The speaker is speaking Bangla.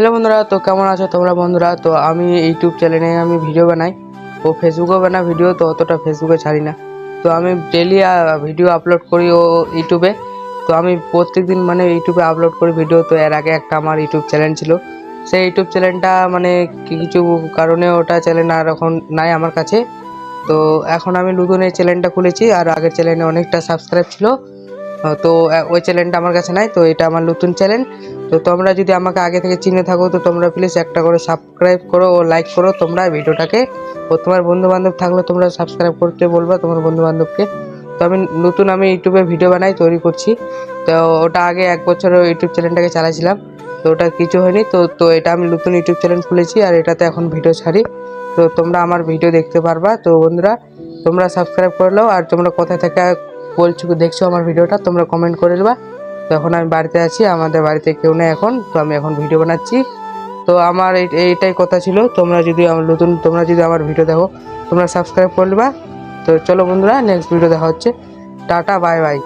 হ্যালো বন্ধুরা, তো কেমন আছো তোমরা বন্ধুরা? তো আমি ইউটিউব চ্যানেলে আমি ভিডিও বানাই ও ফেসবুকেও বানাই ভিডিও, তো অতটা ফেসবুকে ছাড়ি না। তো আমি ডেলি ভিডিও আপলোড করি ও ইউটিউবে। তো আমি প্রত্যেকদিন মানে ইউটিউবে আপলোড করি ভিডিও। তো এর আগে একটা আমার ইউটিউব চ্যানেল ছিল, সেই ইউটিউব চ্যানেলটা মানে কিছু কারণে ওটা চ্যানেল আর এখন নাই আমার কাছে। তো এখন আমি নতুন এই চ্যানেলটা খুলেছি, আর আগের চ্যানেলে অনেকটা সাবস্ক্রাইব ছিল। তো ওই চ্যানেলটা আমার কাছে নাই, তো এটা আমার নতুন চ্যানেল। তো তোমরা যদি আমাকে আগে থেকে চিনে থাকো তো তোমরা প্লিজ একটা করে সাবস্ক্রাইব করো ও লাইক করো তোমরা ভিডিওটাকে। ও তোমার বন্ধু বান্ধব থাকলে তোমরা সাবস্ক্রাইব করতে বলবা তোমার বন্ধু বান্ধবকে। তো আমি ইউটিউবে ভিডিও বানাই, তৈরি করছি। তো ওটা আগে 1 বছর ইউটিউব চ্যানেলটাকে চালাইছিলাম, তো ওটা কিছু হয়নি। তো এটা আমি নতুন ইউটিউব চ্যানেল খুলেছি, আর এটাতে এখন ভিডিও ছাড়ি। তো তোমরা আমার ভিডিও দেখতে পারবা। তো বন্ধুরা, তোমরা সাবস্ক্রাইব করে নাও, আর তোমরা কোথায় থেকে বলছো দেখছো আমার ভিডিওটা তোমরা কমেন্ট করে দেবা। তো এখন আমি বাড়িতে আছি, আমাদের বাড়িতে কেউ নেই এখন, তো আমি এখন ভিডিও বানাচ্ছি। তো আমার এইটাই কথা ছিল, তোমরা যদি আমার ভিডিও দেখো তোমরা সাবস্ক্রাইব করে নেবা। তো চলো বন্ধুরা, নেক্সট ভিডিও দেখা হচ্ছে। Tata, bye bye.